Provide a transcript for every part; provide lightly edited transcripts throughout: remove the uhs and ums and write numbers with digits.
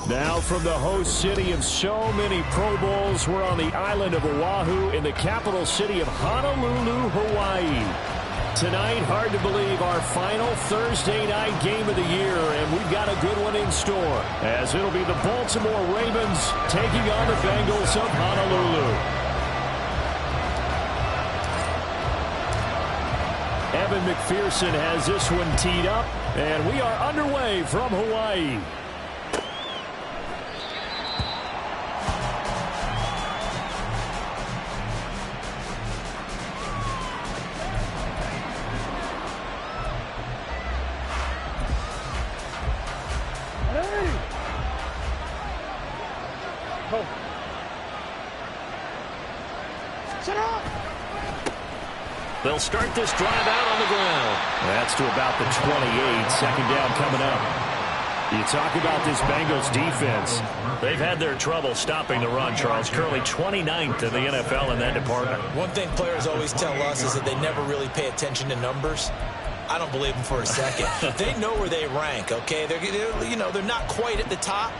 Now from the host city of so many Pro Bowls, we're on the island of Oahu in the capital city of Honolulu, Hawaii. Tonight, hard to believe, our final Thursday night game of the year, and we've got a good one in store, as it'll be the Baltimore Ravens taking on the Bengals of Honolulu. Evan McPherson has this one teed up, and we are underway from Hawaii. They'll start this drive out on the ground. That's to about the 28. Second down coming up. You talk about this Bengals defense. They've had their trouble stopping the run, Charles. Currently 29th in the NFL in that department. One thing players always tell us is that they never really pay attention to numbers. I don't believe them for a second. They know where they rank, okay? They're not quite at the top,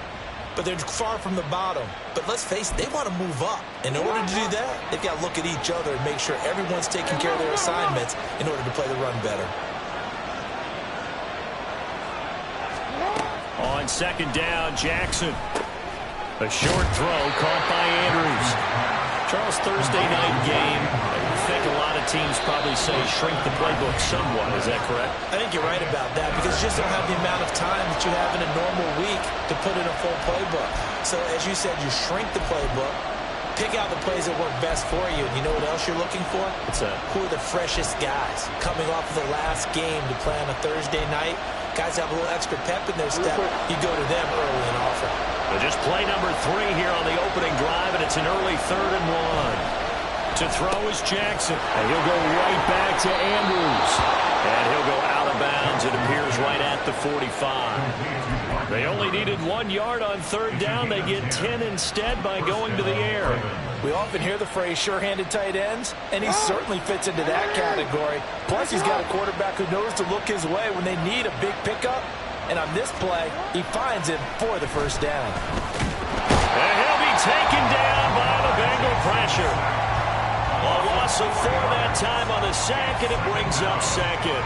but they're far from the bottom. But let's face it, they want to move up. In order to do that, they've got to look at each other and make sure everyone's taking care of their assignments in order to play the run better. On second down, Jackson. A short throw caught by Andrews. Charles, Thursday night game. I think a lot of teams probably say shrink the playbook somewhat. Is that correct? I think you're right about that because you just don't have the amount of time that you have in a normal week to put in a full playbook. So, as you said, you shrink the playbook, pick out the plays that work best for you. And you know what else you're looking for? What's that? Who are the freshest guys coming off of the last game to play on a Thursday night? Guys have a little extra pep in their step. You go to them early and often. But just play number 3 here on the opening drive, and it's an early 3rd and 1. To throw is Jackson, and he'll go right back to Andrews. And he'll go out of bounds. It appears right at the 45. They only needed 1 yard on 3rd down. They get 10 instead by going to the air. We often hear the phrase sure-handed tight ends, and he certainly fits into that category. Plus, he's got a quarterback who knows to look his way when they need a big pickup. And on this play, he finds him for the first down. And he'll be taken down by the Bengal pressure. A loss of 4 that time on the sack, and it brings up second.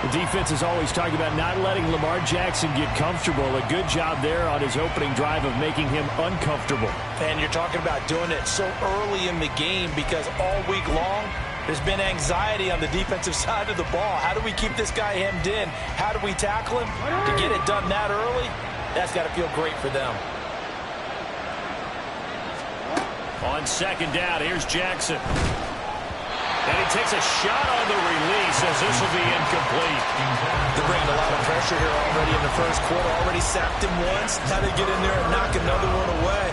The defense is always talking about not letting Lamar Jackson get comfortable. A good job there on his opening drive of making him uncomfortable. And you're talking about doing it so early in the game because all week long, there's been anxiety on the defensive side of the ball. How do we keep this guy hemmed in? How do we tackle him? To get it done that early, that's got to feel great for them. On second down, here's Jackson. And he takes a shot on the release as this will be incomplete. They're bringing a lot of pressure here already in the first quarter. Already sacked him once. How they get in there and knock another one away.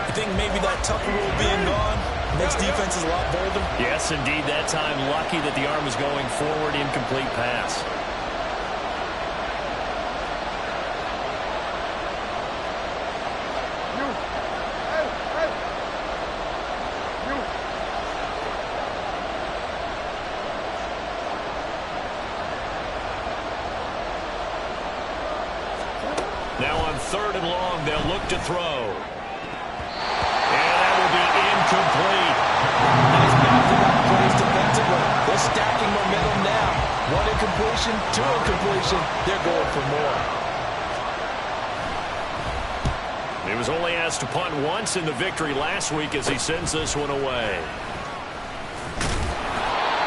You think maybe that Tucker rule being gone makes defenses a lot bolder? Yes, indeed. That time, lucky that the arm was going forward. Incomplete pass. Now on 3rd and long, they'll look to throw. And that will be incomplete. Nice back-to-back plays defensively. They're stacking momentum now. 1 incompletion, 2 incompletion. They're going for more. He was only asked to punt once in the victory last week as he sends this one away.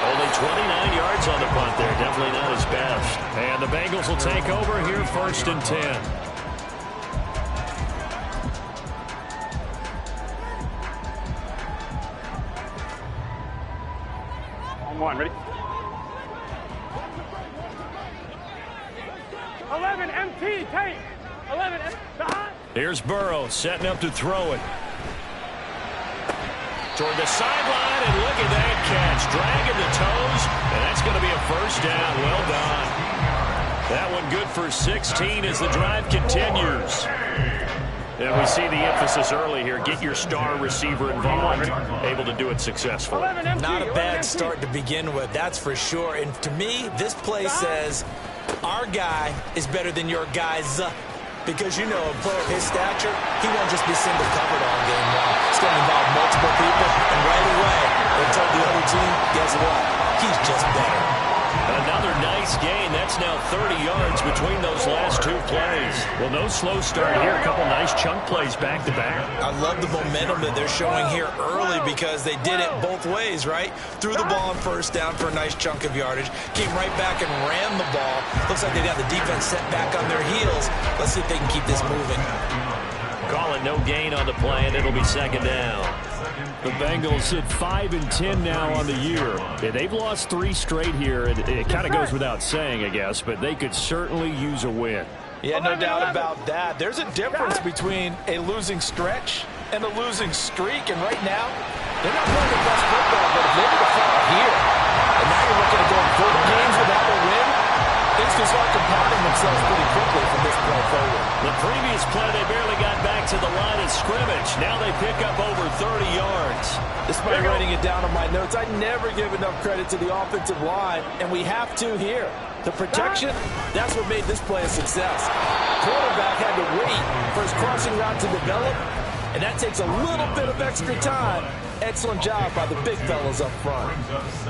Only 29 yards on the punt there. Definitely not his best. And the Bengals will take over here 1st and 10. One, ready? 11 MT, tape. 11 MT. Here's Burrow setting up to throw it. Toward the sideline, and look at that catch. Dragging the toes, and that's going to be a first down. Well done. That one good for 16 as the drive continues. And we see the emphasis early here. Get your star receiver involved. Able to do it successfully. Not a bad start to begin with, that's for sure. And to me, this play says, our guy is better than your guys. Because, you know, a player of his stature, he won't just be single covered all game long. It's going to involve multiple people, and right away, they told the other team, guess what? He's just better. Another nice gain. That's now 30 yards between those last two plays. Well, no slow start here. A couple nice chunk plays back-to-back. I love the momentum that they're showing here early because they did it both ways, right? Threw the ball on first down for a nice chunk of yardage. Came right back and ran the ball. Looks like they got the defense set back on their heels. Let's see if they can keep this moving. Call it no gain on the play, and it'll be second down. The Bengals sit 5-10 now on the year. Yeah, they've lost 3 straight here. It kind of goes without saying, I guess, but they could certainly use a win. Yeah, no doubt about that. There's a difference between a losing stretch and a losing streak, and right now, they're not playing the best football, but if they were to fall here, and now you're looking at going 4 games without a win, things can start compounding themselves pretty quickly from this play forward. The previous play, they barely got back to the line of scrimmage. Now they pick up over 30 yards. Despite writing it down on my notes, I never give enough credit to the offensive line, and we have to here. The protection, that's what made this play a success. Quarterback had to wait for his crossing route to develop, and that takes a little bit of extra time. Excellent job by the big fellas up front.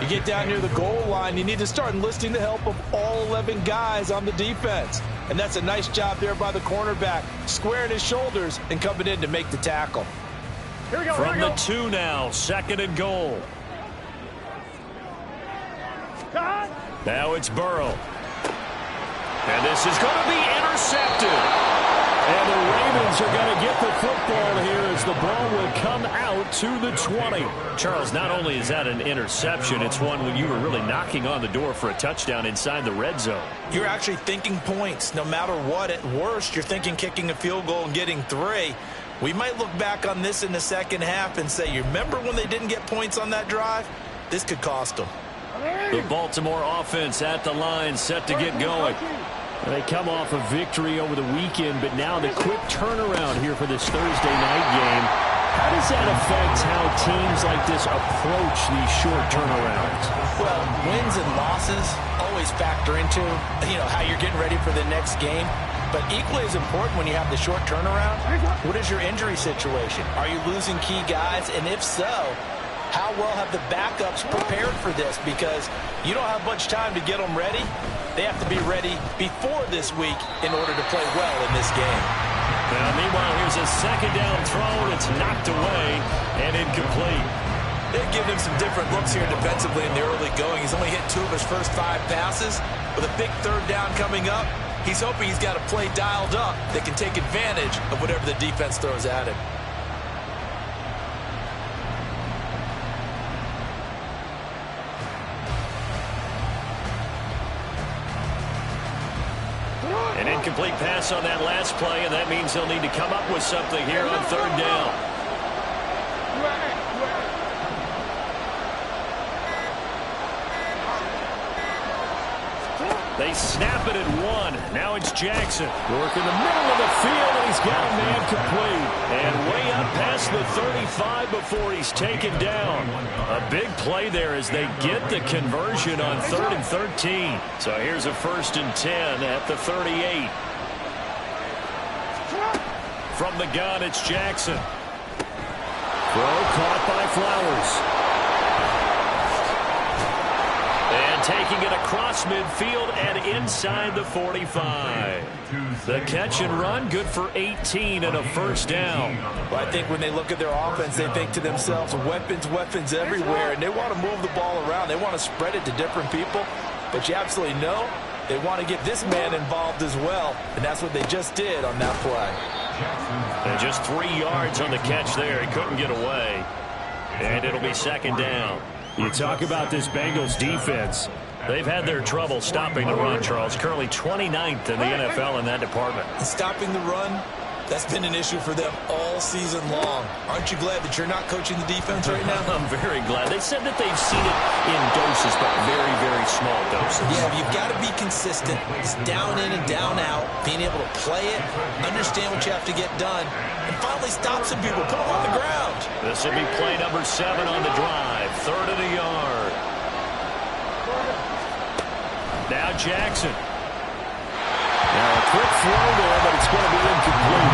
You get down near the goal line, you need to start enlisting the help of all 11 guys on the defense. And that's a nice job there by the cornerback, squaring his shoulders and coming in to make the tackle. Here we go. From the 2 now, 2nd and goal. Now it's Burrow. And this is going to be intercepted. And the Ravens are going to get the football here as the ball will come out to the 20. Charles, not only is that an interception, it's one when you were really knocking on the door for a touchdown inside the red zone. You're actually thinking points. No matter what, at worst, you're thinking kicking a field goal and getting 3. We might look back on this in the second half and say, you remember when they didn't get points on that drive? This could cost them. The Baltimore offense at the line, set to get going. They come off a victory over the weekend, but now the quick turnaround here for this Thursday night game. How does that affect how teams like this approach these short turnarounds? Well, wins and losses always factor into, how you're getting ready for the next game. But equally as important when you have the short turnaround, what is your injury situation? Are you losing key guys? And if so, how well have the backups prepared for this? Because you don't have much time to get them ready. They have to be ready before this week in order to play well in this game. Now, meanwhile, here's a second down throw. It's knocked away and incomplete. They've given him some different looks here defensively in the early going. He's only hit 2 of his first 5 passes. With a big 3rd down coming up, he's hoping he's got a play dialed up that can take advantage of whatever the defense throws at him. An incomplete pass on that last play, and that means he'll need to come up with something here on 3rd down. They snap it at 1. Now it's Jackson. Working the middle of the field, and he's got a man complete. And way up past the 35 before he's taken down. A big play there as they get the conversion on 3rd and 13. So here's a 1st and 10 at the 38. From the gun, it's Jackson. Throw caught by Flowers. And taking it across midfield and inside the 45. The catch and run, good for 18 and a 1st down. Well, I think when they look at their offense, they think to themselves, weapons everywhere, and they want to move the ball around. They want to spread it to different people, but you absolutely know they want to get this man involved as well, and that's what they just did on that play. And just 3 yards on the catch there. He couldn't get away. And it'll be 2nd down. You talk about this Bengals defense. They've had their trouble stopping the run, Charles. Currently 29th in the NFL in that department. Stopping the run, that's been an issue for them all season long. Aren't you glad that you're not coaching the defense right now? I'm very glad. They said that they've seen it in doses, but very, very small doses. Yeah, you've got to be consistent. It's down in and down out, being able to play it, understand what you have to get done, and finally stop some people, put them on the ground. This will be play number 7 on the drive. 3rd and a yard. Now Jackson. Now a quick throw there, but it's going to be incomplete.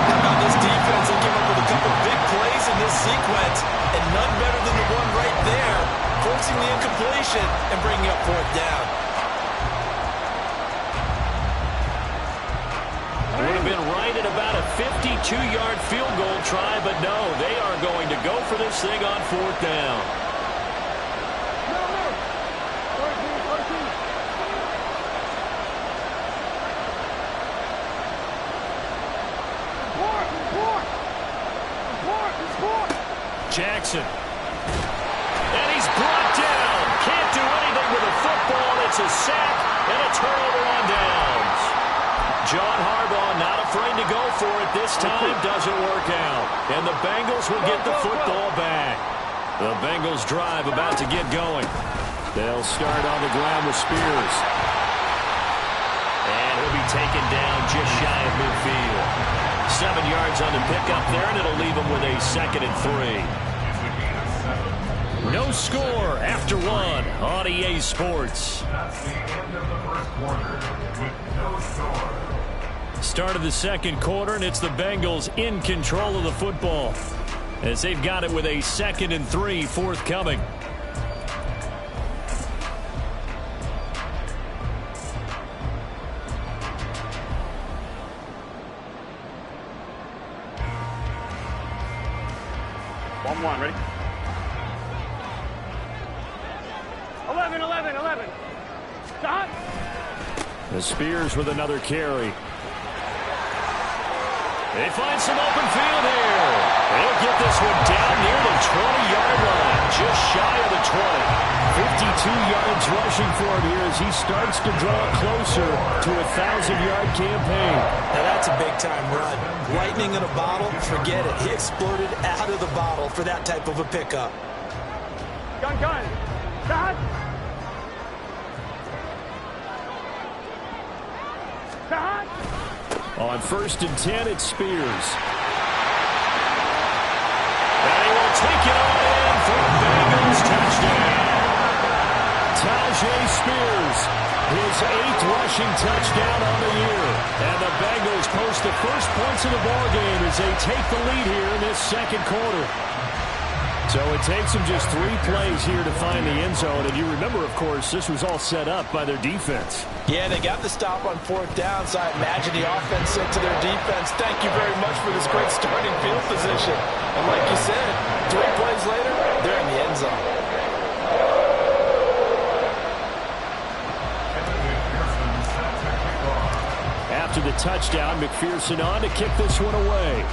How about this defense? They came up with a couple big plays in this sequence, and none better than the one right there, forcing the incompletion and bringing up fourth down. Would have been right at about a 52-yard field goal try, but no, they are going to go for this thing on fourth down. Jackson. And he's brought down. Can't do anything with a football. It's a sack and a turnover on downs. John Harbaugh not afraid to go for it. This time doesn't work out. And the Bengals will get the football back. The Bengals drive about to get going. They'll start on the ground with Spears. And he'll be taken down just shy of midfield. 7 yards on the pickup there, and it'll leave him with a 2nd and 3. No score after one on EA Sports. That's the end of the first quarter with no score. Start of the second quarter, and it's the Bengals in control of the football as they've got it with a 2nd and 3 forthcoming. One, ready? 11. Stop. The Spears with another carry. They find some open field here. They'll get this one down near the 20-yard line, just shy of the 20. 52 yards rushing for him here as he starts to draw closer to a 1,000-yard campaign. Now that's a big-time run. Lightning in a bottle, forget it. He exploded out of the bottle for that type of a pickup. Gun. Stop. Stop. On 1st and 10, it's Spears. And he will take it on in for a Bengals touchdown. Tyjae Spears, his 8th rushing touchdown on the year. And the Bengals post the first points of the ballgame as they take the lead here in this second quarter. So it takes them just 3 plays here to find the end zone. And you remember, of course, this was all set up by their defense. Yeah, they got the stop on fourth down, so I imagine the offense said to their defense, thank you very much for this great starting field position. And like you said, 3 plays later, they're in the end zone. After the touchdown, McPherson on to kick this one away.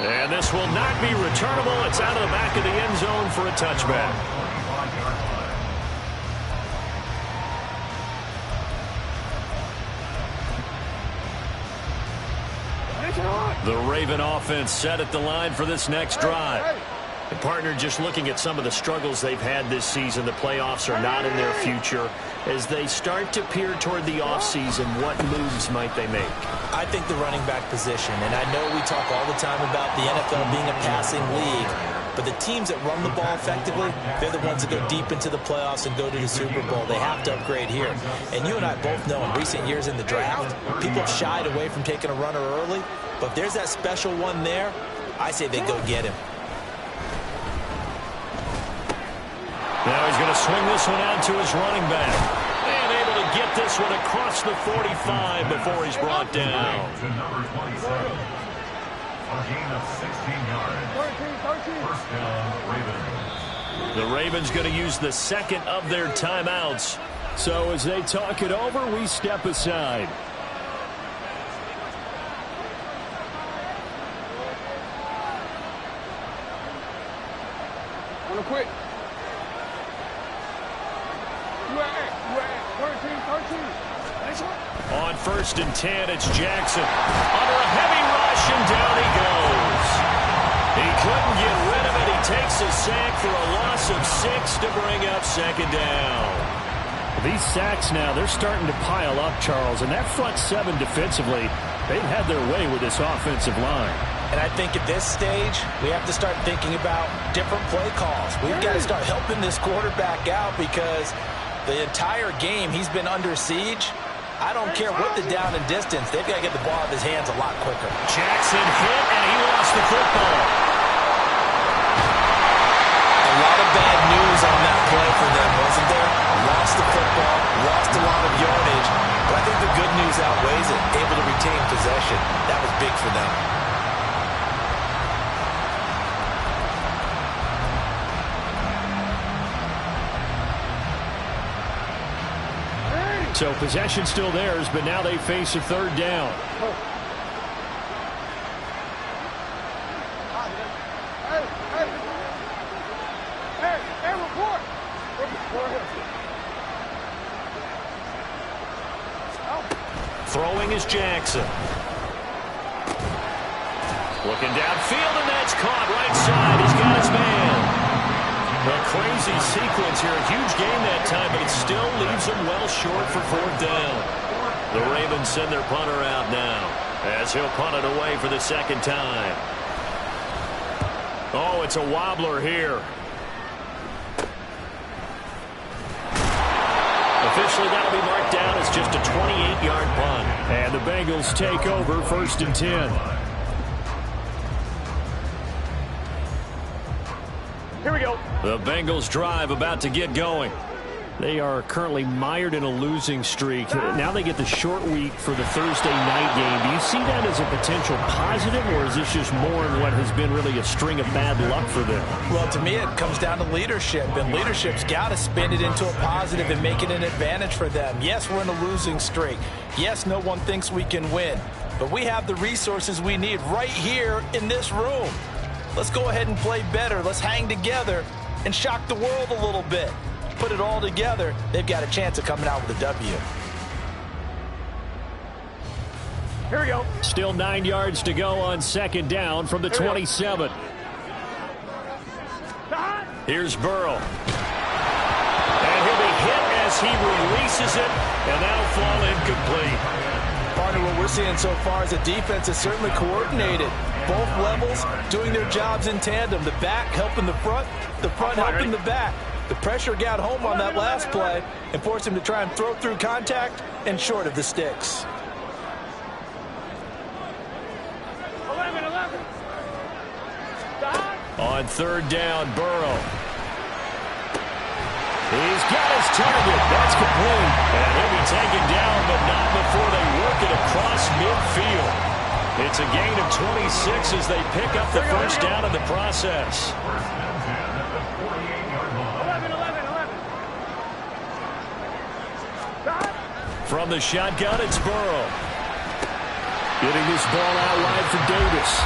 And this will not be returnable. It's out of the back of the end zone for a touchback. The Raven offense set at the line for this next drive. And partner, just looking at some of the struggles they've had this season, the playoffs are not in their future. As they start to peer toward the offseason, what moves might they make? I think the running back position, and I know we talk all the time about the NFL being a passing league, but the teams that run the ball effectively, they're the ones that go deep into the playoffs and go to the Super Bowl. They have to upgrade here. And you and I both know in recent years in the draft, people have shied away from taking a runner early, but if there's that special one there, I say they go get him. Now he's going to swing this one out to his running back. And able to get this one across the 45 before he's brought down. To number 27. A gain of 16 yards. First down, Ravens. The Ravens going to use the second of their timeouts. So as they talk it over, we step aside. Wanna quit? On 1st and 10, it's Jackson. Under a heavy rush, and down he goes. He couldn't get rid of it. He takes a sack for a loss of 6 to bring up 2nd down. These sacks now, they're starting to pile up, Charles. And that front 7 defensively, they've had their way with this offensive line. And I think at this stage, we have to start thinking about different play calls. We've got to start helping this quarterback out because The entire game he's been under siege. I don't care what the down and distance. They've got to get the ball out of his hands a lot quicker. Jackson hit, and he lost the football. A lot of bad news on that play for them, wasn't there? Lost the football, lost a lot of yardage, but I think the good news outweighs it. Able to retain possession. That was big for them. So possession still theirs, but now they face a third down. Throwing is Jackson. Looking downfield, and that's caught right side. He's got his man. A crazy sequence here. A huge game that time, but it still leaves them well short for fourth down. The Ravens send their punter out now as he'll punt it away for the second time. Oh, it's a wobbler here. Officially, that'll be marked down as just a 28-yard punt. And the Bengals take over 1st and 10. Here we go. The Bengals drive about to get going. They are currently mired in a losing streak. Now they get the short week for the Thursday night game. Do you see that as a potential positive, or is this just more in what has been really a string of bad luck for them? Well, to me, it comes down to leadership, and leadership's got to spin it into a positive and make it an advantage for them. Yes, we're in a losing streak. Yes, no one thinks we can win, but we have the resources we need right here in this room. Let's go ahead and play better. Let's hang together and shock the world a little bit. Put it all together, they've got a chance of coming out with a W. Here we go. Still 9 yards to go on second down from the 27. Here's Burrow. And he'll be hit as he releases it, and that'll fall incomplete. Partner, what we're seeing so far is the defense is certainly coordinated. Both levels doing their jobs in tandem. The back helping the front helping the back. The pressure got home on that last play and forced him to try and throw through contact and short of the sticks. 11. On third down, Burrow. He's got his target. That's complete. And he'll be taken down, but not before they work it across midfield. It's a gain of 26 as they pick up the first down in the process. 11. From the shotgun, it's Burrow. Getting this ball out wide for Davis.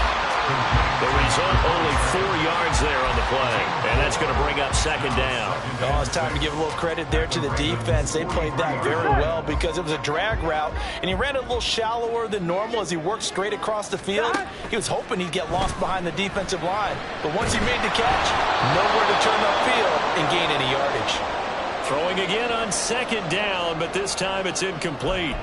The result, only 4 yards there on the play. And that's going to bring up second down. Oh, it's time to give a little credit there to the defense. They played that very well because it was a drag route, and he ran it a little shallower than normal as he worked straight across the field. He was hoping he'd get lost behind the defensive line. But once he made the catch, nowhere to turn upfield and gain any yardage. Throwing again on second down, but this time it's incomplete.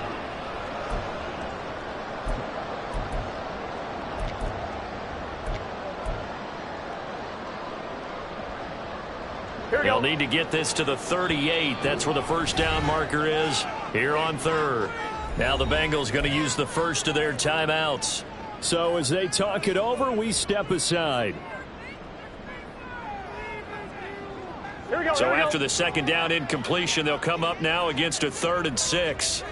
They'll need to get this to the 38. That's where the first down marker is here on third. Now the Bengals going to use the first of their timeouts. So as they talk it over, we step aside. So after the second down incompletion, they'll come up now against a 3rd and 6.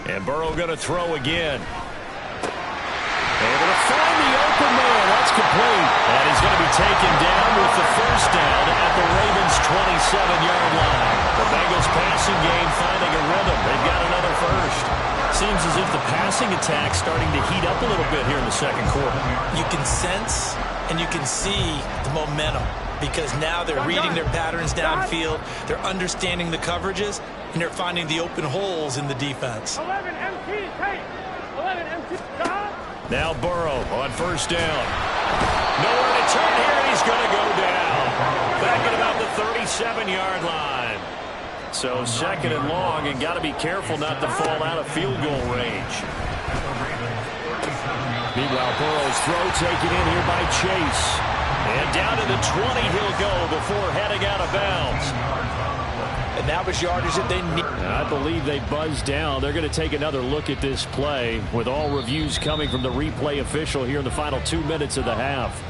And Burrow going to throw again. Able to find the open man. That's complete. And he's going to be taken down with the first down at the Ravens' 27-yard line. The Bengals passing game finding a rhythm. They've got another first. Seems as if the passing attack's starting to heat up a little bit here in the second quarter. You can sense and you can see the momentum because now they're reading their patterns downfield. They're understanding the coverages, and they're finding the open holes in the defense. 11 MT, take. 11 MT. Now Burrow on first down. Nowhere to turn here, and he's going to go down. Back at about the 37-yard line. So second and long, and got to be careful not to fall out of field goal range. Meanwhile, Burrow's throw taken in here by Chase. And down to the 20 he'll go before heading out of bounds. And that was yardage that they need. I believe they buzzed down. They're going to take another look at this play with all reviews coming from the replay official here in the final 2 minutes of the half.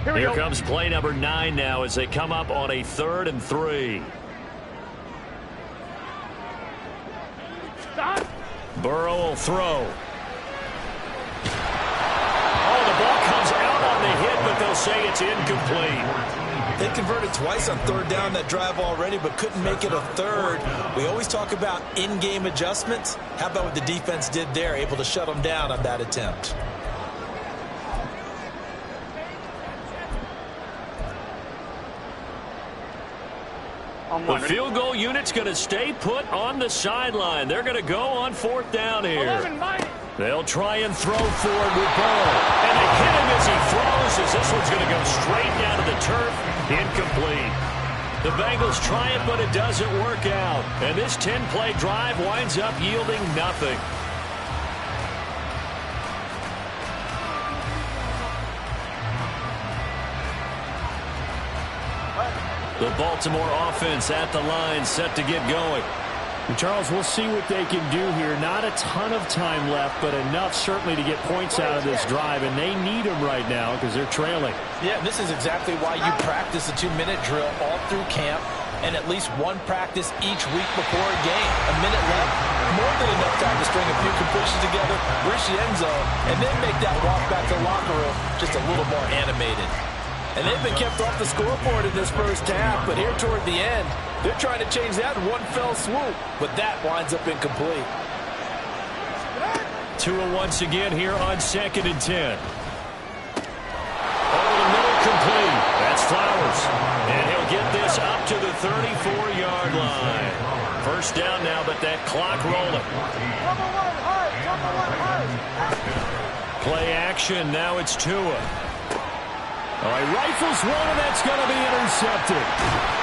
Here comes play number 9 now as they come up on a 3rd and 3. Stop. Burrow will throw. Oh, the ball comes out on the hit, but they'll say it's incomplete. They converted twice on 3rd down that drive already, but couldn't make it a 3rd. We always talk about in-game adjustments. How about what the defense did there, able to shut them down on that attempt? The field goal unit's going to stay put on the sideline. They're going to go on 4th down here. They'll try and throw forward with Burrow. And they hit him as he throws, as this one's going to go straight down to the turf. Incomplete. The Bengals try it, but it doesn't work out. And this 10-play drive winds up yielding nothing. The Baltimore offense at the line, set to get going. And Charles, we'll see what they can do here. Not a ton of time left, but enough certainly to get points out of this drive, and they need them right now because they're trailing. Yeah, this is exactly why you practice a 2-minute drill all through camp and at least one practice each week before a game. A minute left, more than enough time to string a few completions together, reach the end zone, and then make that walk back to the locker room just a little more animated. And they've been kept off the scoreboard in this first half, but here toward the end, they're trying to change that in one fell swoop, but that winds up incomplete. Tua once again here on 2nd and 10. Over the middle, complete. That's Flowers. And he'll get this up to the 34-yard line. First down now, but that clock rolling. Play action, now it's Tua. All right, rifles one, and that's going to be intercepted.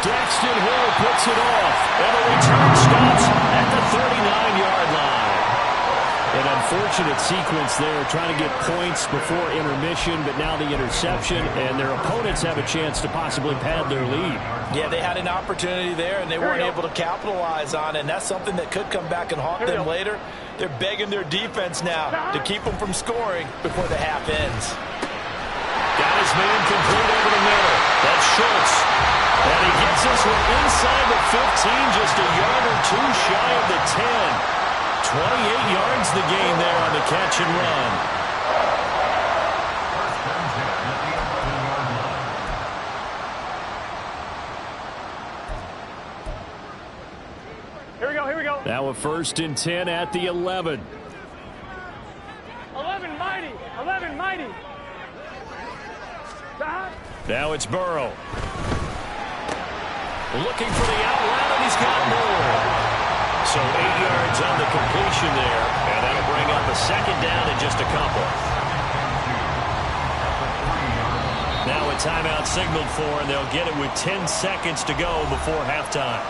Daxton Hill puts it off, and the return stops at the 39-yard line. An unfortunate sequence there, trying to get points before intermission, but now the interception, and their opponents have a chance to possibly pad their lead. Yeah, they had an opportunity there, and they weren't able to capitalize on it, and that's something that could come back and haunt them later. They're begging their defense now to keep them from scoring before the half ends. Got his man complete over the middle. That's Schultz. And he gets this one inside the 15, just a yard or two shy of the 10. 28 yards the gain there on the catch and run. Here we go. Now a 1st and 10 at the 11. 11 mighty. Now it's Burrow. Looking for the out route, and he's got more. So 8 yards on the completion there, and that'll bring up a 2nd down in just a couple. Now a timeout signaled for, and they'll get it with 10 seconds to go before halftime.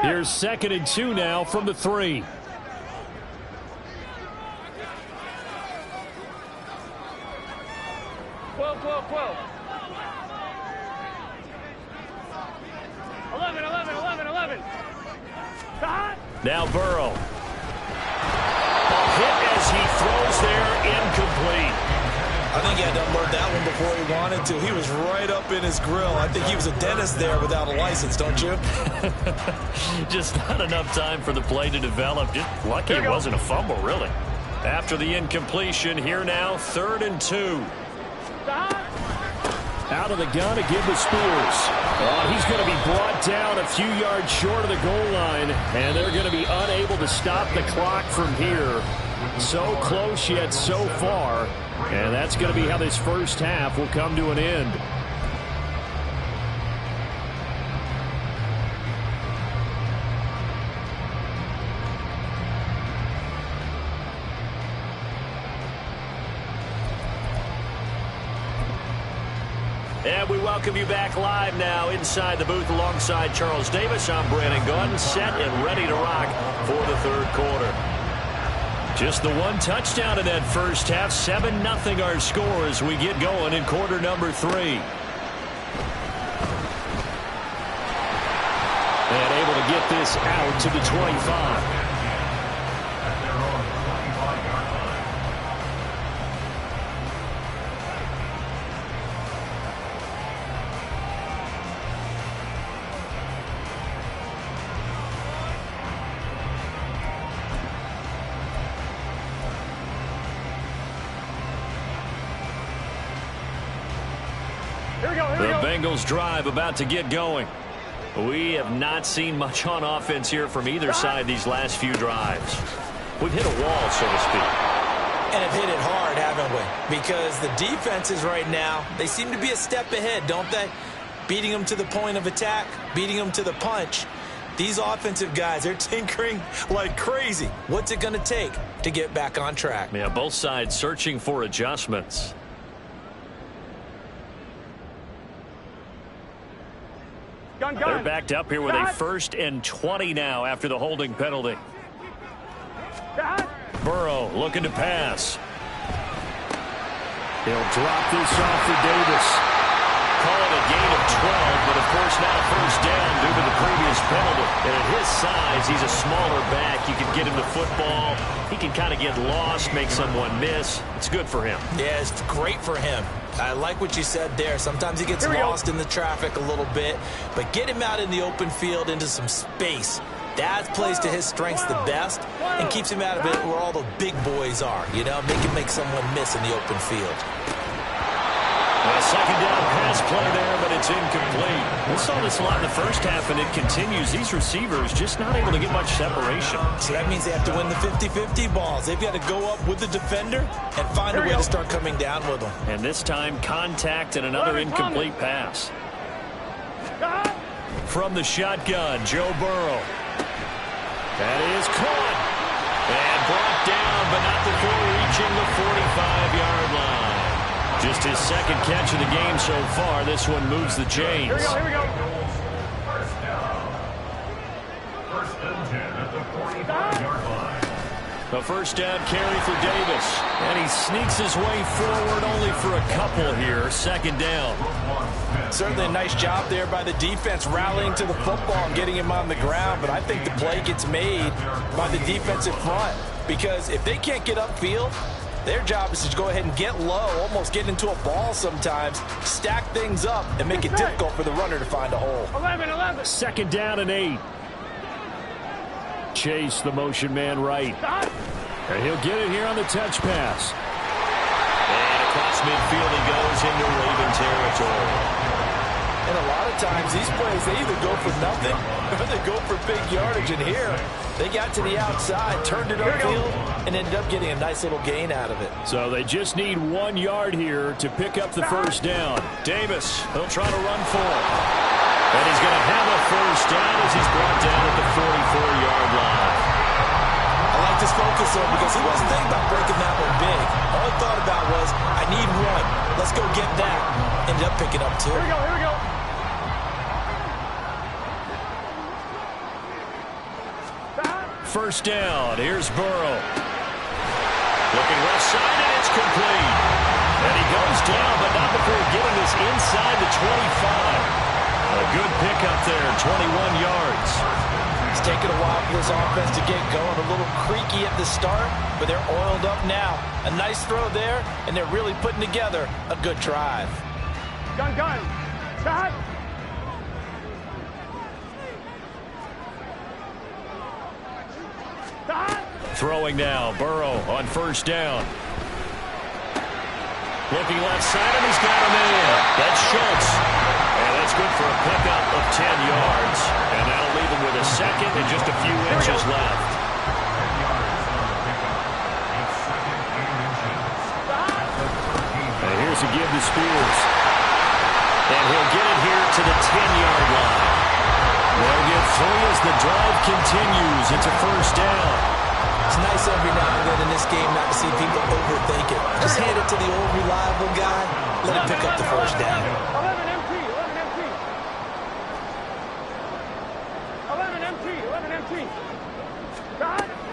Here's 2nd and 2 now from the 3. Now Burrow. A hit as he throws there, incomplete. I think he had to unload that one before he wanted to. He was right up in his grill. I think he was a dentist there without a license, don't you? Just not enough time for the play to develop. Just lucky it wasn't a fumble, really. After the incompletion, here now, 3rd and 2. Out of the gun to give to Spears. He's going to be brought down a few yards short of the goal line, and they're going to be unable to stop the clock from here. So close yet so far, and that's going to be how this first half will come to an end. And And we welcome you back live now inside the booth alongside Charles Davis. I'm Brandon Gaudin, set and ready to rock for the third quarter. Just the one touchdown in that first half. 7-0 our score as we get going in quarter number 3. And able to get this out to the 25. The Bengals drive about to get going. We have not seen much on offense here from either side these last few drives. We've hit a wall, so to speak. And have hit it hard, haven't we? Because the defenses right now, they seem to be a step ahead, don't they? Beating them to the point of attack, beating them to the punch. These offensive guys, they're tinkering like crazy. What's it going to take to get back on track? Yeah, both sides searching for adjustments. They're backed up here with a 1st and 20 now after the holding penalty. Burrow looking to pass. He'll drop this off to Davis. Call it a gain of 12, but of course not a first down due to the previous penalty. And at his size, he's a smaller back. You can get him the football. He can kind of get lost, make someone miss. It's good for him. Yeah, it's great for him. I like what you said there. Sometimes he gets lost in the traffic a little bit, but get him out in the open field into some space. That plays to his strengths the best and keeps him out of it where all the big boys are. You know, make someone miss in the open field. A second down pass play there, but it's incomplete. We saw this a lot in the first half, and it continues. These receivers just not able to get much separation. So that means they have to win the 50-50 balls. They've got to go up with the defender and find a way to start coming down with them. And this time, contact and another incomplete pass. From the shotgun, Joe Burrow. That is caught. And brought down, but not before reaching the 45-yard line. Just his second catch of the game so far. This one moves the chains. Here we go. First down. 1st and 10 at the 45-yard line. A first down carry for Davis. And he sneaks his way forward only for a couple here. Second down. Certainly a nice job there by the defense rallying to the football and getting him on the ground. But I think the play gets made by the defensive front. Because if they can't get upfield, their job is to go ahead and get low, almost get into a ball sometimes, stack things up, and make it difficult for the runner to find a hole. 11. Second down and 8. Chase the motion man right. And he'll get it here on the touch pass. And across midfield he goes into Raven territory. And a lot of times these plays, they either go for nothing or they go for big yardage. And here, they got to the outside, turned it upfield, and ended up getting a nice little gain out of it. So they just need 1 yard here to pick up the first down. Davis, he'll try to run for it. And he's going to have a first down as he's brought down at the 44-yard line. I like this focus, though, because he wasn't thinking about breaking that one big. All he thought about was, I need 1. Let's go get that. Ended up picking up 2. Here we go. First down. Here's Burrow. Looking left side, and it's complete. And he goes down, but not before getting this inside the 25. A good pickup there, 21 yards. It's taken a while for this offense to get going. A little creaky at the start, but they're oiled up now. A nice throw there, and they're really putting together a good drive. Gun. Stop. Throwing now, Burrow on first down. Looking left side, and he's got him in. That's Schultz. And that's good for a pickup of 10 yards. And that'll leave him with a second and just a few inches left. And here's a give to Spears. And he'll get it here to the 10-yard line. They'll get 3 as the drive continues. It's a first down. It's nice every now and then in this game not to see people overthink it. Just hand it to the old reliable guy. Let him pick up the first down. 11 empty.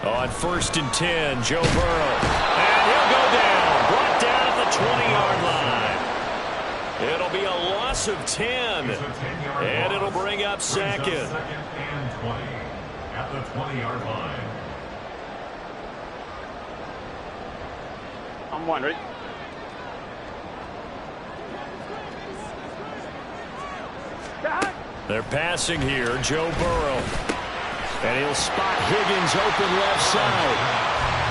On 1st and 10, Joe Burrow. And he'll go down. Brought down at the 20-yard line. It'll be a loss of 10. And it'll bring up second. Second and 20 at the 20-yard line. I'm one, ready? They're passing here, Joe Burrow. And he'll spot Higgins open left side.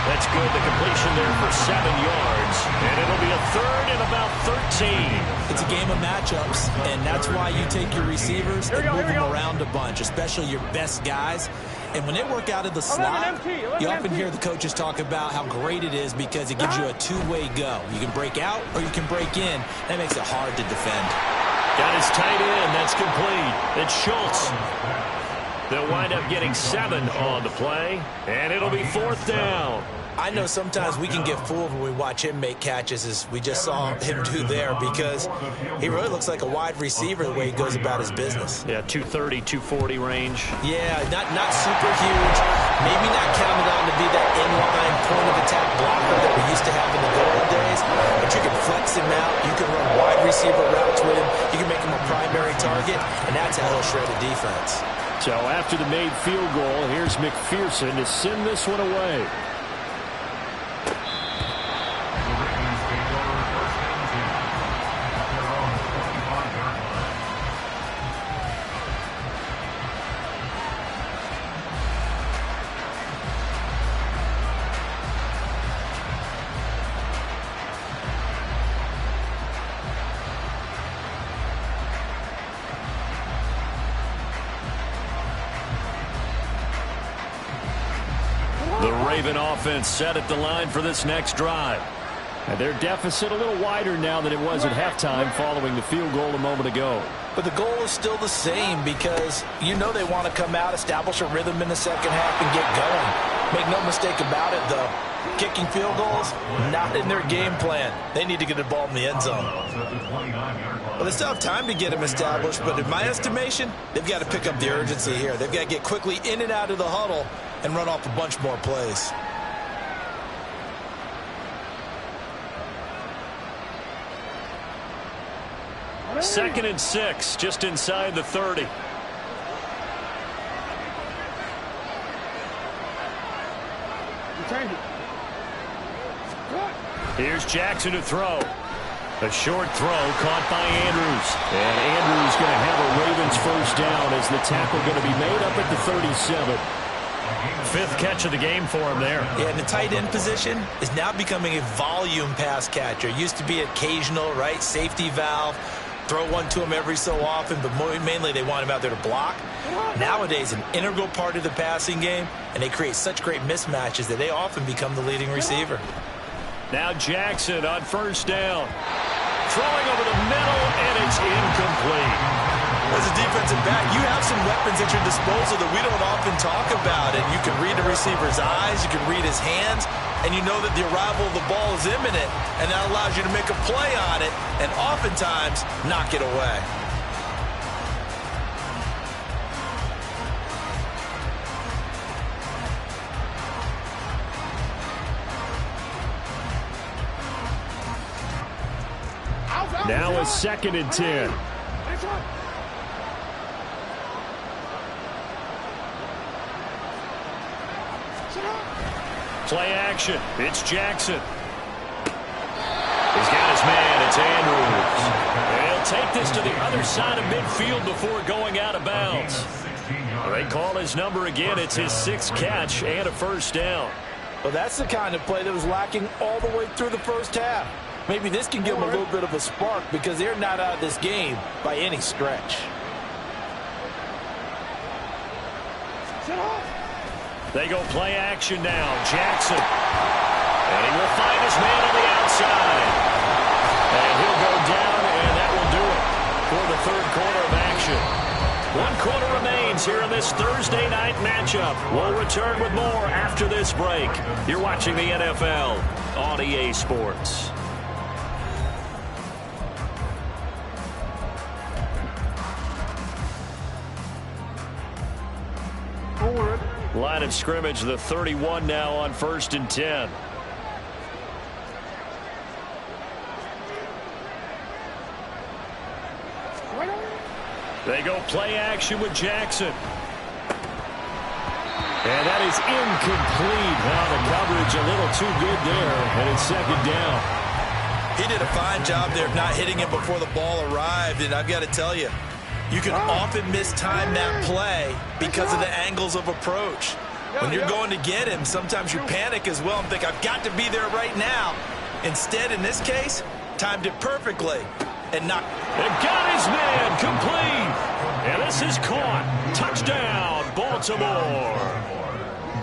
That's good. The completion there for 7 yards. And it'll be a 3rd and about 13. It's a game of matchups, and that's why you take your receivers and move them around a bunch, especially your best guys. And when they work out of the slot, you often hear the coaches talk about how great it is because it gives you a two-way go. You can break out or you can break in. That makes it hard to defend. Got his tight end. That's complete. It's Schultz. They'll wind up getting 7 on the play, and it'll be 4th down. I know sometimes we can get fooled when we watch him make catches, as we just saw him do there, because he really looks like a wide receiver the way he goes about his business. Yeah, 230, 240 range. Yeah, not super huge. Maybe not counted on to be that inline point-of-attack blocker that we used to have in the good old days, but you can flex him out. You can run wide receiver routes with him. You can make him a primary target, and that's how he'll shred a defense. So after the made field goal, here's McPherson to send this one away. Raven offense set at the line for this next drive. And their deficit a little wider now than it was at halftime following the field goal a moment ago. But the goal is still the same because you know they want to come out, establish a rhythm in the second half, and get going. Make no mistake about it, though. Kicking field goals, not in their game plan. They need to get the ball in the end zone. Well, they still have time to get them established, but in my estimation, they've got to pick up the urgency here. They've got to get quickly in and out of the huddle and run off a bunch more plays. Second and 6, just inside the 30. Here's Jackson to throw. A short throw caught by Andrews. And Andrews going to have a Ravens first down as the tackle going to be made up at the 37. 5th catch of the game for him there. Yeah, and the tight end position is now becoming a volume pass catcher. It used to be occasional, right? Safety valve. Throw one to him every so often, but mainly they want him out there to block. Nowadays, an integral part of the passing game, and they create such great mismatches that they often become the leading receiver. Now Jackson on first down. Throwing over the middle, and it's incomplete. As a defensive back, you have some weapons at your disposal that we don't often talk about. And you can read the receiver's eyes, you can read his hands, and you know that the arrival of the ball is imminent, and that allows you to make a play on it and oftentimes knock it away. Now a 2nd and 10. Play action. It's Jackson. He's got his man. It's Andrews. And he'll take this to the other side of midfield before going out of bounds. They call his number again. It's his 6th catch and a first down. Well, that's the kind of play that was lacking all the way through the first half. Maybe this can give them a little bit of a spark because they're not out of this game by any stretch. They go play action now. Jackson. And he will find his man on the outside. And he'll go down, and that will do it for the 3rd quarter of action. 1 quarter remains here in this Thursday night matchup. We'll return with more after this break. You're watching the NFL on EA Sports. Line of scrimmage, the 31 now on 1st and 10. They go play action with Jackson. And that is incomplete. Now the coverage a little too good there, and it's 2nd down. He did a fine job there of not hitting him before the ball arrived, and I've got to tell you, you can often mistime that play because of the angles of approach. When you're going to get him, sometimes you panic as well and think, I've got to be there right now. Instead, in this case, timed it perfectly. And got his man complete. And this is caught. Touchdown, Baltimore.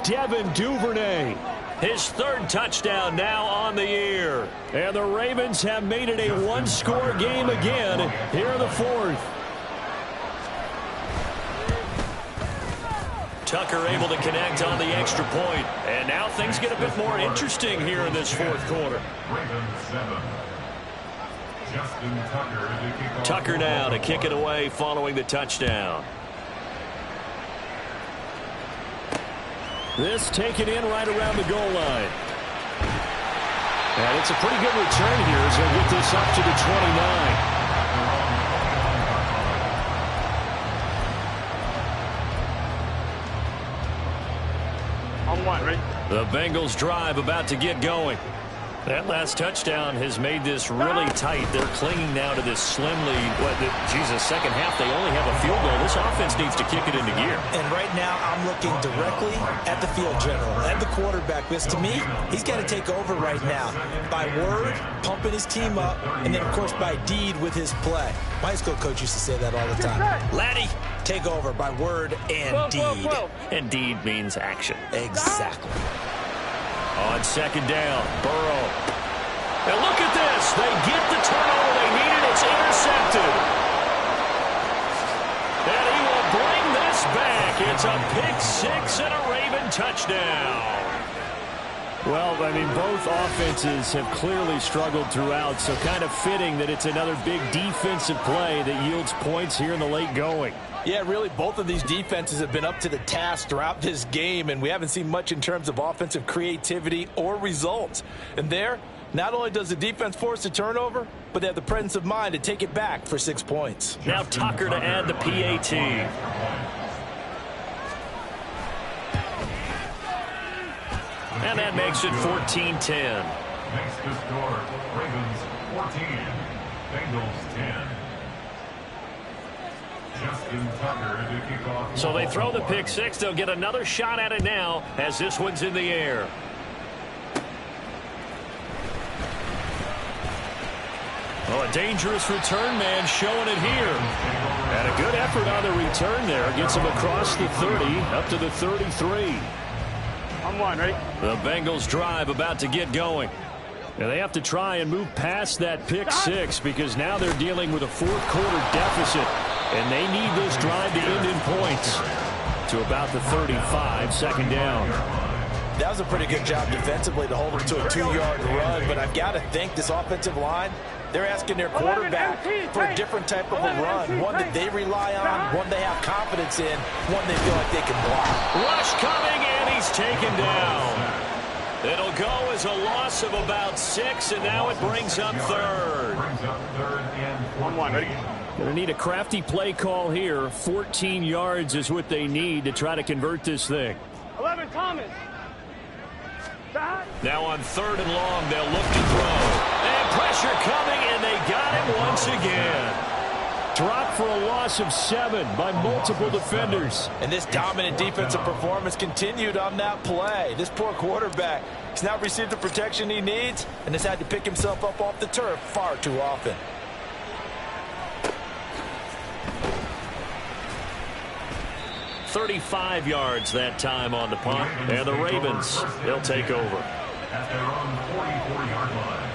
Devin Duvernay, his 3rd touchdown now on the year. And the Ravens have made it a one-score game again here in the 4th. Tucker able to connect on the extra point. And now things get a bit more interesting here in this 4th quarter. Ravens 7. Justin Tucker to kick off. Tucker now to kick it away following the touchdown. This taken in right around the goal line. And it's a pretty good return here as they get this up to the 29. On 1, ready? The Bengals drive about to get going. That last touchdown has made this really tight. They're clinging now to this slim lead. Second half, they only have a field goal. This offense needs to kick it into gear. And right now, I'm looking directly at the field general, at the quarterback. Because to me, he's got to take over right now. By word, pumping his team up, and then, of course, by deed with his play. My high school coach used to say that all the time. Laddie, take over by word and deed. And deed means action. Exactly. On 2nd down, Burrow. And look at this. They get the turnover they needed. It's intercepted. And he will bring this back. It's a pick-6 and a Raven touchdown. Well, I mean, both offenses have clearly struggled throughout, so kind of fitting that it's another big defensive play that yields points here in the late going. Yeah, really, both of these defenses have been up to the task throughout this game, and we haven't seen much in terms of offensive creativity or results. And there, not only does the defense force a turnover, but they have the presence of mind to take it back for 6 points. Now Tucker to add the PAT. And that makes it 14-10. Next to score, Ravens 14, Bengals 10. Justin Tucker to kick off. So they throw the pick-6. They'll get another shot at it now as this one's in the air. Oh, a dangerous return man showing it here. And a good effort on the return there. Gets him across the 30, up to the 33. On 1, ready? The Bengals drive about to get going. And they have to try and move past that pick-6 because now they're dealing with a 4th quarter deficit. And they need this drive to end in points. To about the 35, 2nd down. That was a pretty good job defensively to hold them to a 2-yard run, but I've got to think this offensive line, they're asking their quarterback for a different type of a run, one that they rely on, one they have confidence in, one they feel like they can block. Rush coming, and he's taken down. It'll go as a loss of about 6, and now it brings up 3rd. Brings up 3rd and 1, ready? Going to need a crafty play call here. 14 yards is what they need to try to convert this thing. 11, Thomas. Now on 3rd and long, they'll look to throw. And pressure coming, and they got him once again. Dropped for a loss of 7 by multiple defenders. And this dominant defensive performance continued on that play. This poor quarterback has not received the protection he needs and has had to pick himself up off the turf far too often. $35 yards that time on the punt, and the Ravens, they'll take over. At their own 44-yard line.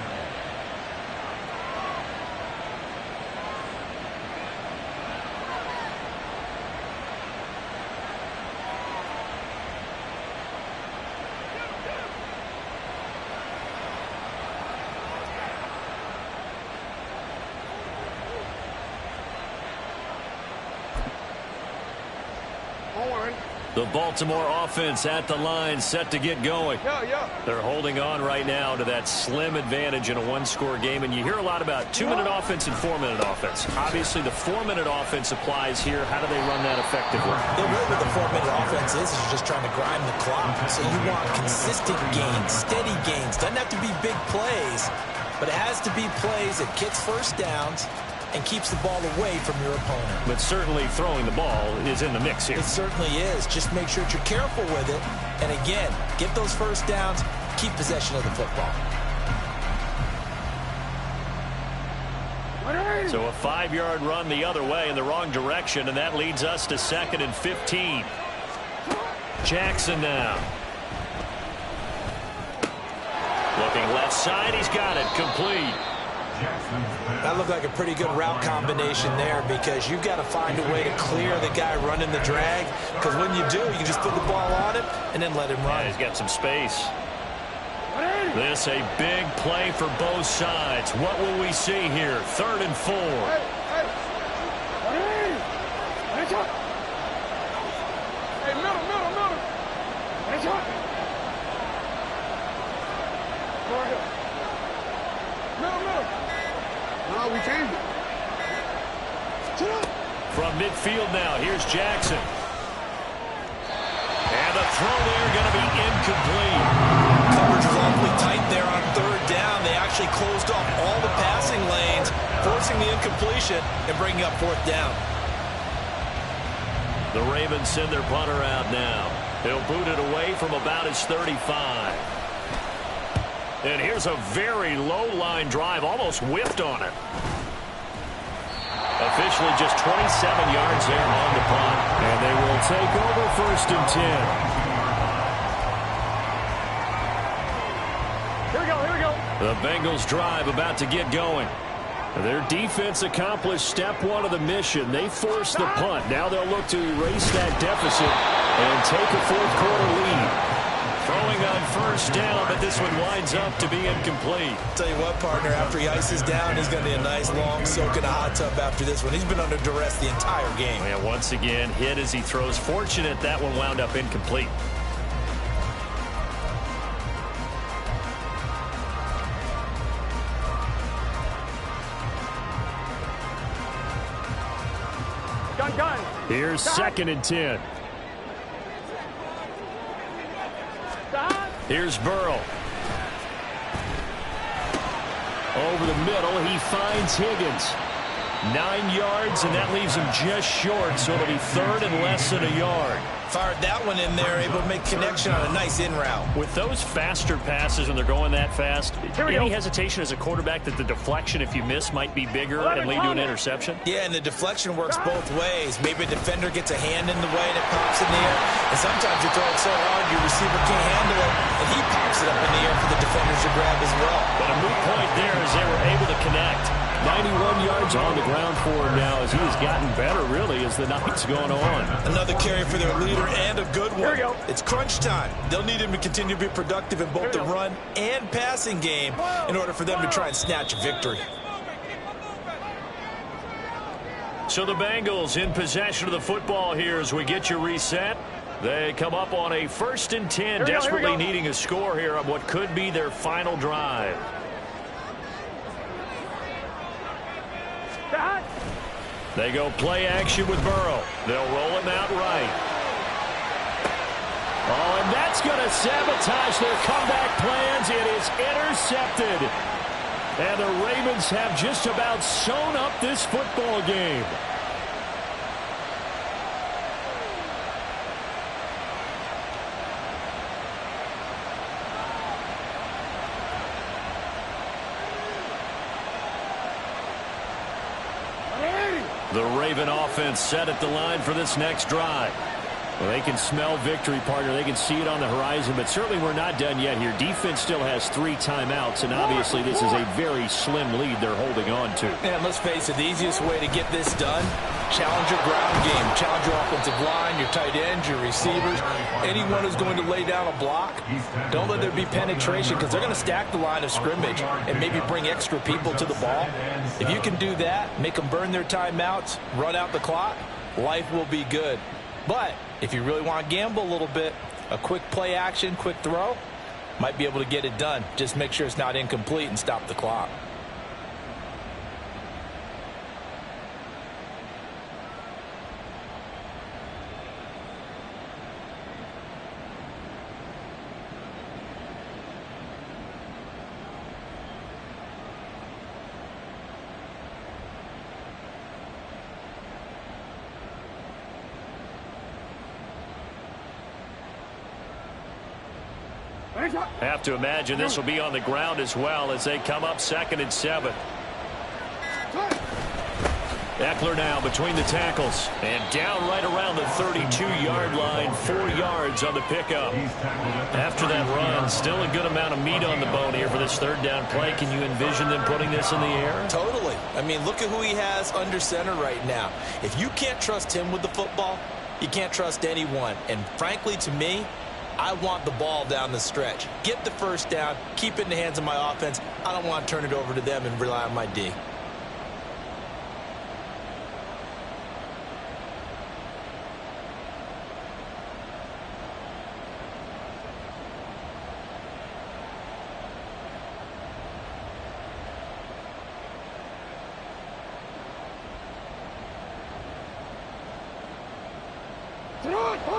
On 1. The Baltimore offense at the line, set to get going. They're holding on right now to that slim advantage in a one-score game, and you hear a lot about 2-minute offense and 4-minute offense. Obviously, the 4-minute offense applies here. How do they run that effectively? The way with the 4-minute offense is you're just trying to grind the clock. So you want consistent gains, steady gains. Doesn't have to be big plays, but it has to be plays that gets first downs and keeps the ball away from your opponent. But certainly throwing the ball is in the mix here. It certainly is. Just make sure that you're careful with it. And again, get those first downs, keep possession of the football. So a 5-yard run the other way in the wrong direction, and that leads us to 2nd and 15. Jackson now. Looking left side, he's got it, complete. That looked like a pretty good route combination there because you've got to find a way to clear the guy running the drag, because when you do, you can just put the ball on him and then let him run. Yeah, he's got some space. This a big play for both sides. What will we see here? 3rd and 4. No, we changed it. From midfield now, here's Jackson. And the throw there going to be incomplete. Coverage was awfully tight there on 3rd down. They actually closed off all the passing lanes, forcing the incompletion and bringing up 4th down. The Ravens send their punter out now. He'll boot it away from about his 35. And here's a very low line drive, almost whiffed on it. Officially just 27 yards there on the punt. And they will take over 1st and 10. Here we go. The Bengals drive about to get going. Their defense accomplished step 1 of the mission. They forced the punt. Now they'll look to erase that deficit and take a 4th quarter lead. Throwing on 1st down, but this one winds up to be incomplete. Tell you what, partner, after he ices down, he's going to need a nice long soak in a hot tub after this one. He's been under duress the entire game. And once again, hit as he throws. Fortunate that one wound up incomplete. Gun. Here's 2nd and 10. Here's Burrow. Over the middle, he finds Higgins. 9 yards, and that leaves him just short, so it'll be 3rd and less than a yard. Fired that one in there, able to make connection on a nice in route. With those faster passes when they're going that fast, any hesitation as a quarterback that the deflection, if you miss, might be bigger and lead to an interception? Yeah, and the deflection works both ways. Maybe a defender gets a hand in the way and it pops in the air. And sometimes you throw it so hard your receiver can't handle it, and he pops it up in the air for the defenders to grab as well. But a moot point there as they were able to connect. 91 yards on the ground for him now as he has gotten better, really, as the night's gone on. Another carry for their leader and a good one. It's crunch time. They'll need him to continue to be productive in both the run and passing game in order for them to try and snatch a victory. So the Bengals in possession of the football here as we get you reset. They come up on a 1st and 10, desperately needing a score here on what could be their final drive. They go play action with Burrow. They'll roll him out right. Oh, and that's going to sabotage their comeback plans. It is intercepted. And the Ravens have just about sewn up this football game. The Raven offense set at the line for this next drive. Well, they can smell victory, partner. They can see it on the horizon, but certainly we're not done yet here. Defense still has 3 timeouts, and obviously this is a very slim lead they're holding on to. And let's face it, the easiest way to get this done, challenge your ground game. Challenge your offensive line, your tight ends, your receivers. Anyone who's going to lay down a block, don't let there be penetration because they're going to stack the line of scrimmage and maybe bring extra people to the ball. If you can do that, make them burn their timeouts, run out the clock, life will be good. But if you really want to gamble a little bit, a quick play action, quick throw, might be able to get it done. Just make sure it's not incomplete and stop the clock. Have to imagine this will be on the ground as well as they come up 2nd and 7. Eckler now between the tackles and down right around the 32-yard line, 4 yards on the pickup. After that run, still a good amount of meat on the bone here for this 3rd down play. Can you envision them putting this in the air? Totally. I mean, look at who he has under center right now. If you can't trust him with the football, you can't trust anyone. And frankly, to me, I want the ball down the stretch. Get the 1st down, keep it in the hands of my offense. I don't want to turn it over to them and rely on my D.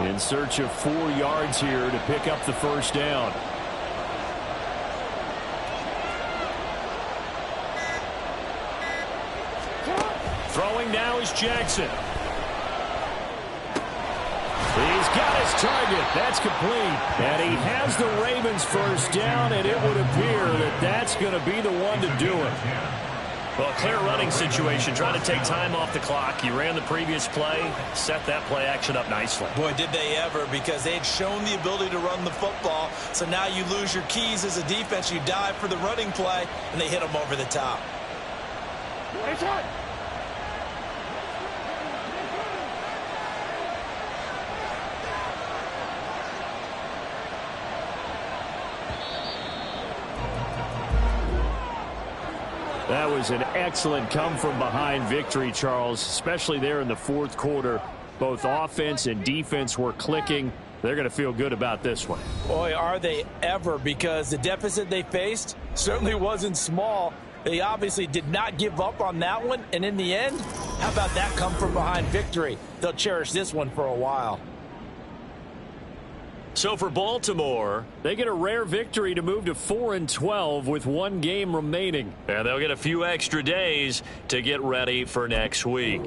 In search of 4 yards here to pick up the 1st down. Throwing now is Jackson. He's got his target. That's complete. And he has the Ravens 1st down, and it would appear that that's going to be the one to do it. Well, clear running situation, trying to take time off the clock. You ran the previous play, set that play action up nicely. Boy, did they ever, because they had shown the ability to run the football. So now you lose your keys as a defense. You dive for the running play, and they hit them over the top. That was an excellent come-from-behind victory, Charles, especially there in the 4th quarter. Both offense and defense were clicking. They're going to feel good about this one. Boy, are they ever, because the deficit they faced certainly wasn't small. They obviously did not give up on that one, and in the end, how about that come-from-behind victory? They'll cherish this one for a while. So for Baltimore, they get a rare victory to move to 4-12 with 1 game remaining. And they'll get a few extra days to get ready for next week.